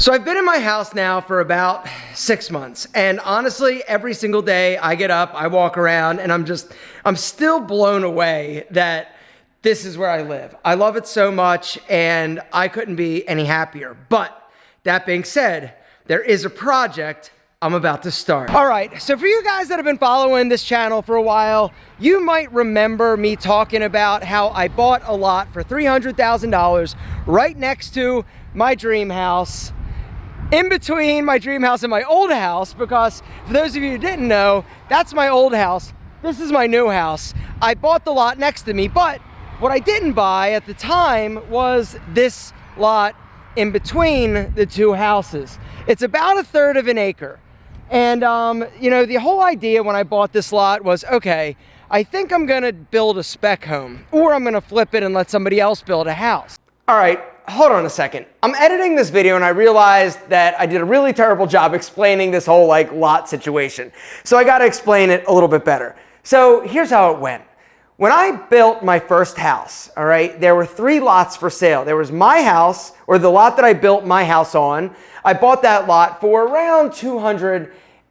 So I've been in my house now for about 6 months, and honestly, every single day I get up, I walk around, and I'm still blown away that this is where I live. I love it so much, and I couldn't be any happier. But that being said, there is a project I'm about to start. All right, so for you guys that have been following this channel for a while, you might remember me talking about how I bought a lot for $300,000 right next to my dream house, in between my dream house and my old house, because for those of you who didn't know, that's my old house. This is my new house. I bought the lot next to me, but what I didn't buy at the time was this lot in between the two houses. It's about 1/3 of an acre. And, you know, the whole idea when I bought this lot was, okay, I think I'm gonna build a spec home, or I'm gonna flip it and let somebody else build a house. All right, hold on a second. I'm editing this video and I realized that I did a really terrible job explaining this whole lot situation. So I gotta explain it a little bit better. So here's how it went. When I built my first house, all right, there were 3 lots for sale. There was my house, or the lot that I built my house on. I bought that lot for around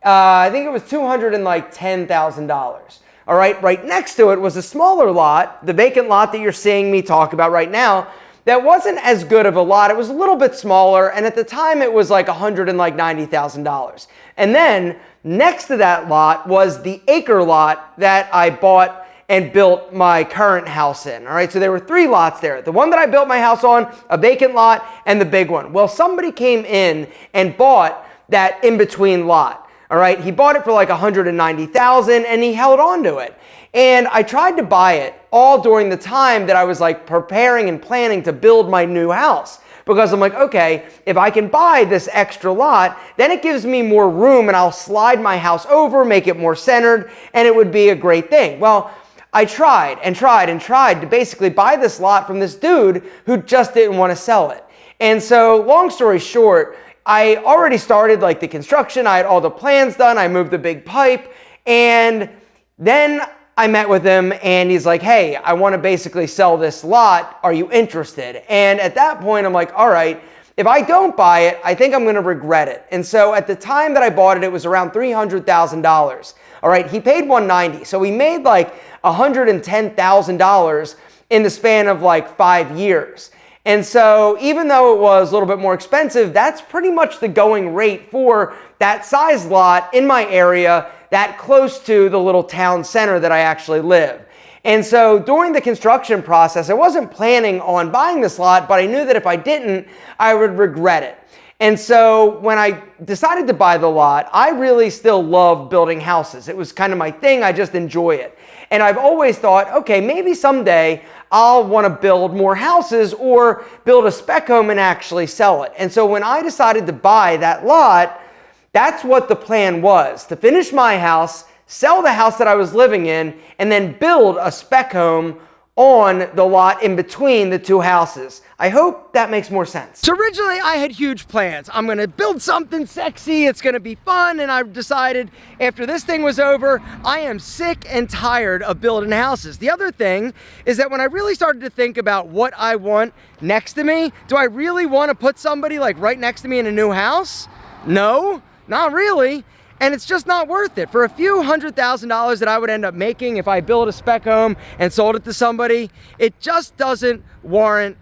I think it was $210,000. All right, right next to it was a smaller lot, the vacant lot that you're seeing me talk about right now, that wasn't as good of a lot. It was a little bit smaller, and at the time it was like $190,000. And then next to that lot was the acre lot that I bought and built my current house in. All right, so there were 3 lots there. The one that I built my house on, a vacant lot, and the big one. Well, somebody came in and bought that in-between lot. All right, he bought it for like $190,000 and he held on to it. And I tried to buy it all during the time that I was like preparing and planning to build my new house. Because I'm like, okay, if I can buy this extra lot, then it gives me more room and I'll slide my house over, make it more centered, and it would be a great thing. Well, I tried and tried and tried to basically buy this lot from this dude who just didn't want to sell it. And so long story short, I already started like the construction. I had all the plans done. I moved the big pipe, and then I met with him and he's like, hey, I want to basically sell this lot. Are you interested? And at that point, I'm like, all right, if I don't buy it, I think I'm going to regret it. And so at the time that I bought it, it was around $300,000. All right, he paid $190,000. So he made like $110,000 in the span of like 5 years. And so even though it was a little bit more expensive, that's pretty much the going rate for that size lot in my area, that close to the little town center that I actually live. And so during the construction process, I wasn't planning on buying this lot, but I knew that if I didn't, I would regret it. And so when I decided to buy the lot, I really still love building houses. It was kind of my thing. I just enjoy it. And I've always thought, okay, maybe someday I'll want to build more houses or build a spec home and actually sell it. And so when I decided to buy that lot, that's what the plan was, to finish my house, sell the house that I was living in, and then build a spec home on the lot in between the two houses. I hope that makes more sense. So originally I had huge plans. I'm gonna build something sexy, it's gonna be fun, and I've decided after this thing was over, I am sick and tired of building houses. The other thing is that when I really started to think about what I want next to me, do I really wanna put somebody like right next to me in a new house? No, not really. And it's just not worth it. For a few $100,000 that I would end up making if I build a spec home and sold it to somebody, it just doesn't warrant,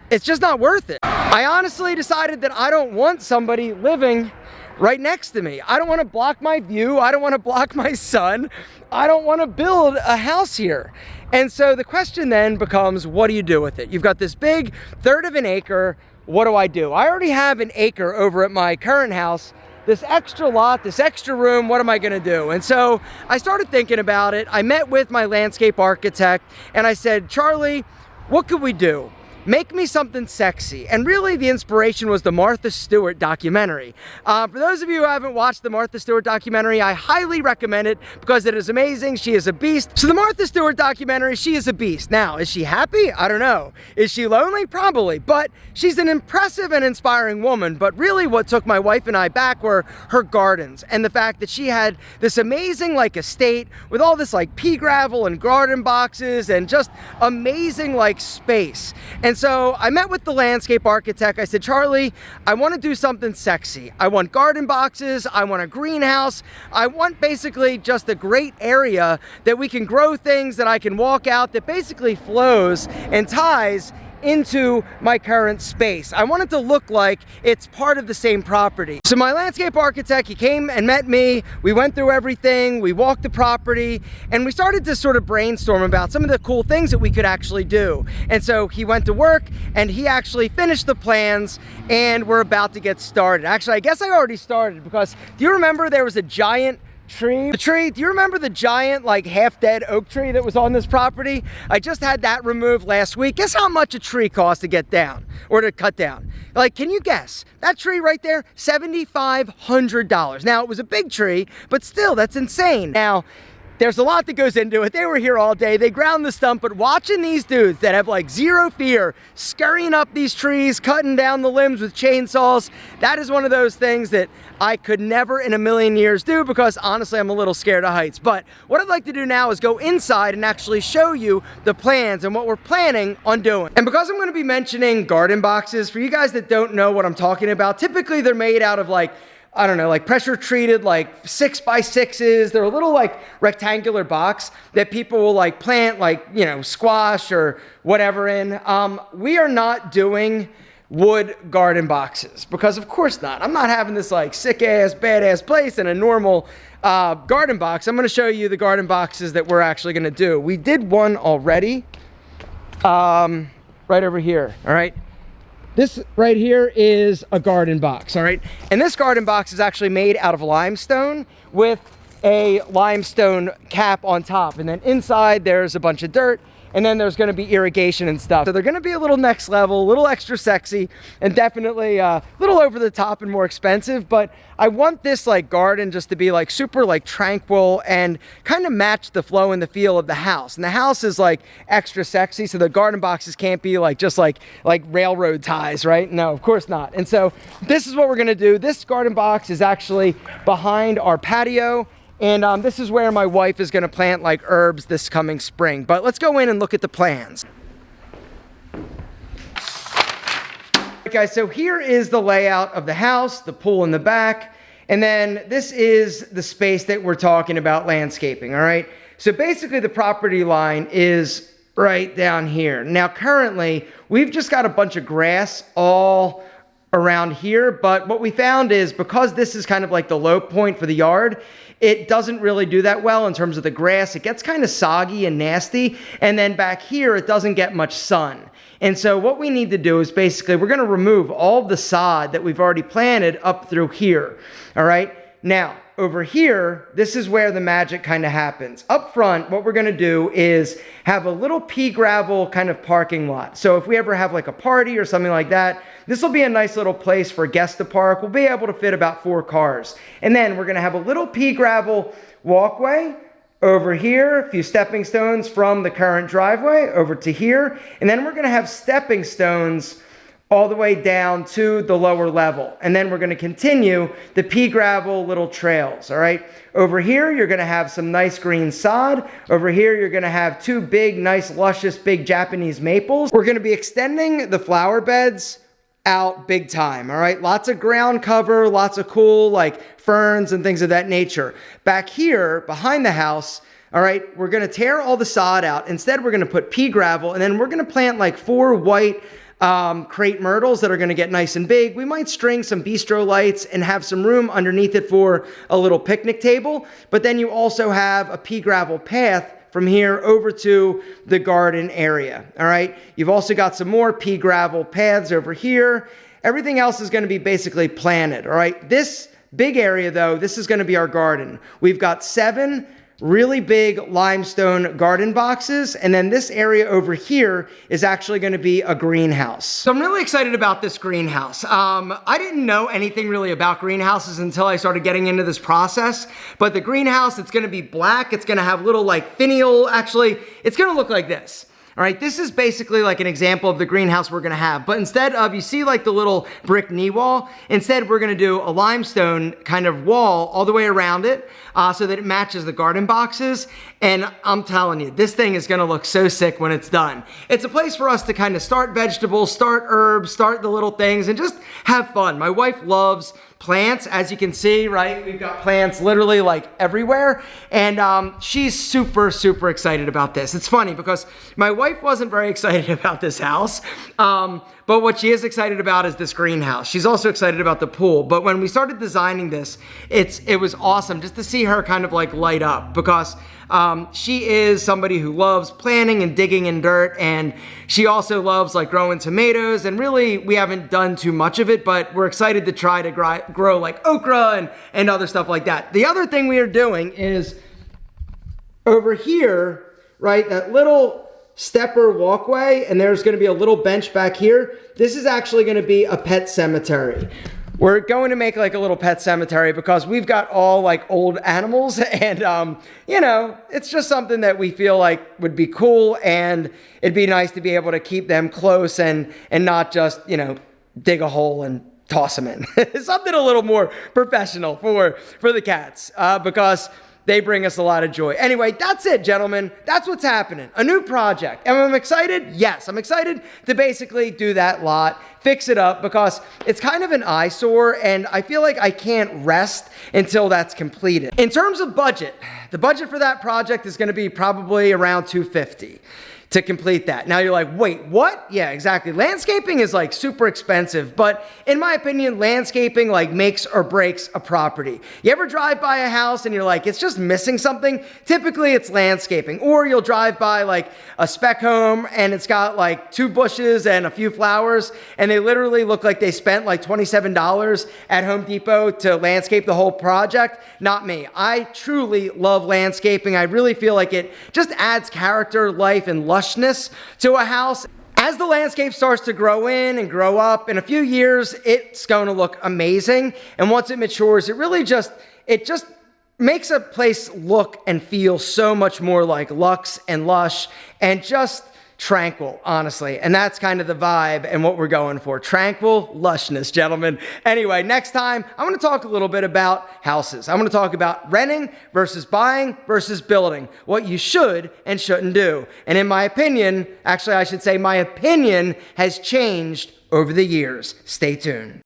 it's just not worth it. I honestly decided that I don't want somebody living right next to me. I don't want to block my view. I don't want to block my sun. I don't want to build a house here. And so the question then becomes, what do you do with it? You've got this big 1/3 of an acre. What do I do? I already have an acre over at my current house. This extra lot, this extra room, what am I gonna do? And so I started thinking about it. I met with my landscape architect and I said, Charlie, what could we do? Make me something sexy. And really the inspiration was the Martha Stewart documentary. For those of you who haven't watched the Martha Stewart documentary, I highly recommend it because it is amazing. She is a beast. So the Martha Stewart documentary, she is a beast. Now, is she happy? I don't know. Is she lonely? Probably. But she's an impressive and inspiring woman. But really what took my wife and I back were her gardens and the fact that she had this amazing like estate with all this like pea gravel and garden boxes and just amazing like space. And And so I met with the landscape architect. I said, Charlie, I want to do something sexy. I want garden boxes. I want a greenhouse. I want basically just a great area that we can grow things, that I can walk out, that basically flows and ties into my current space. I want it to look like it's part of the same property. So my landscape architect, he came and met me. We went through everything. We walked the property and we started to sort of brainstorm about some of the cool things that we could actually do. And so he went to work and he actually finished the plans and we're about to get started. Actually, I guess I already started because do you remember there was a giant tree? Do you remember the giant, like half dead oak tree that was on this property? I just had that removed last week. Guess how much a tree costs to get down or to cut down? Like, can you guess? That tree right there, $7,500. Now, it was a big tree, but still, that's insane. Now, there's a lot that goes into it. They were here all day. They ground the stump, but watching these dudes that have like zero fear, scurrying up these trees, cutting down the limbs with chainsaws, that is one of those things that I could never in a million years do because honestly, I'm a little scared of heights. But what I'd like to do now is go inside and actually show you the plans and what we're planning on doing. And because I'm gonna be mentioning garden boxes, for you guys that don't know what I'm talking about, typically they're made out of like, I don't know, like pressure treated, like 6x6s. They're a little like rectangular box that people will like plant like, you know, squash or whatever in. We are not doing wood garden boxes because of course not. I'm not having this like sick ass, badass place in a normal garden box. I'm gonna show you the garden boxes that we're actually gonna do. We did one already, right over here, all right? This right here is a garden box, all right? And this garden box is actually made out of limestone with a limestone cap on top. And then inside there's a bunch of dirt and then there's gonna be irrigation and stuff. So they're gonna be a little next level, a little extra sexy, and definitely a little over the top and more expensive, but I want this like garden just to be like super like tranquil and kind of match the flow and the feel of the house. And the house is like extra sexy, so the garden boxes can't be like just like railroad ties, right? No, of course not. And so this is what we're gonna do. This garden box is actually behind our patio. And this is where my wife is gonna plant like herbs this coming spring. But let's go in and look at the plans. Okay, guys, so here is the layout of the house, the pool in the back, and then this is the space that we're talking about landscaping, all right? So basically the property line is right down here. Now currently, we've just got a bunch of grass all around here, but what we found is because this is kind of like the low point for the yard, it doesn't really do that well in terms of the grass. It gets kind of soggy and nasty, and then back here it doesn't get much sun. And so what we need to do is basically we're going to remove all of the sod that we've already planted up through here. All right, now over here, this is where the magic kind of happens. Up front, what we're going to do is have a little pea gravel kind of parking lot. So if we ever have like a party or something like that, this will be a nice little place for guests to park. We'll be able to fit about 4 cars. And then we're going to have a little pea gravel walkway over here, a few stepping stones from the current driveway over to here. And then we're going to have stepping stones all the way down to the lower level. And then we're going to continue the pea gravel little trails, all right? Over here, you're going to have some nice green sod. Over here, you're going to have 2 big, nice, luscious, big Japanese maples. We're going to be extending the flower beds out big time, all right? Lots of ground cover, lots of cool like ferns and things of that nature. Back here, behind the house, all right, we're going to tear all the sod out. Instead, we're going to put pea gravel, and then we're going to plant like 4 white crepe myrtles that are going to get nice and big. We might string some bistro lights and have some room underneath it for a little picnic table. But then you also have a pea gravel path from here over to the garden area. All right. You've also got some more pea gravel paths over here. Everything else is going to be basically planted. All right. This big area though, this is going to be our garden. We've got 7 really big limestone garden boxes, and then this area over here is actually going to be a greenhouse. So I'm really excited about this greenhouse. I didn't know anything really about greenhouses until I started getting into this process, but the greenhouse, it's going to be black. It's going to have little like finial, actually, it's going to look like this. All right, this is basically like an example of the greenhouse we're gonna have, but instead of, you see like the little brick knee wall, instead we're gonna do a limestone kind of wall all the way around it so that it matches the garden boxes. And I'm telling you, this thing is gonna look so sick when it's done. It's a place for us to kind of start vegetables, start herbs, start the little things, and just have fun. My wife loves plants, as you can see, right? We've got plants literally like everywhere, and she's super, super excited about this. It's funny because my wife wasn't very excited about this house, but what she is excited about is this greenhouse. She's also excited about the pool, but when we started designing this, it was awesome just to see her kind of like light up, because she is somebody who loves planting and digging in dirt, and she also loves like growing tomatoes, and really we haven't done too much of it, but we're excited to try to grow like okra and other stuff like that. The other thing we are doing is over here, right, that little stepper walkway, and there's going to be a little bench back here. This is actually going to be a pet cemetery. We're going to make like a little pet cemetery because we've got all like old animals, and you know, it's just something that we feel like would be cool, and it'd be nice to be able to keep them close and not just, you know, dig a hole and toss them in. Something a little more professional for the cats, because they bring us a lot of joy. Anyway, that's it, gentlemen. That's what's happening. A new project. Am I excited? Yes, I'm excited to basically do that lot, fix it up, because it's kind of an eyesore, and I feel like I can't rest until that's completed. In terms of budget, the budget for that project is going to be probably around $250 to complete that. Now you're like, wait, what? Yeah, exactly. Landscaping is like super expensive, but in my opinion, landscaping like makes or breaks a property. You ever drive by a house and you're like, it's just missing something? Typically it's landscaping. Or you'll drive by like a spec home and it's got like 2 bushes and a few flowers, and they literally look like they spent like $27 at Home Depot to landscape the whole project. Not me. I truly love landscaping. I really feel like it just adds character, life, and lushness to a house. As the landscape starts to grow in and grow up, in a few years, it's going to look amazing. And once it matures, it just makes a place look and feel so much more like luxe and lush and just tranquil, honestly. And that's kind of the vibe and what we're going for. Tranquil lushness, gentlemen. Anyway, next time, I'm going to talk a little bit about houses. I'm going to talk about renting versus buying versus building, what you should and shouldn't do. And in my opinion, actually, I should say my opinion has changed over the years. Stay tuned.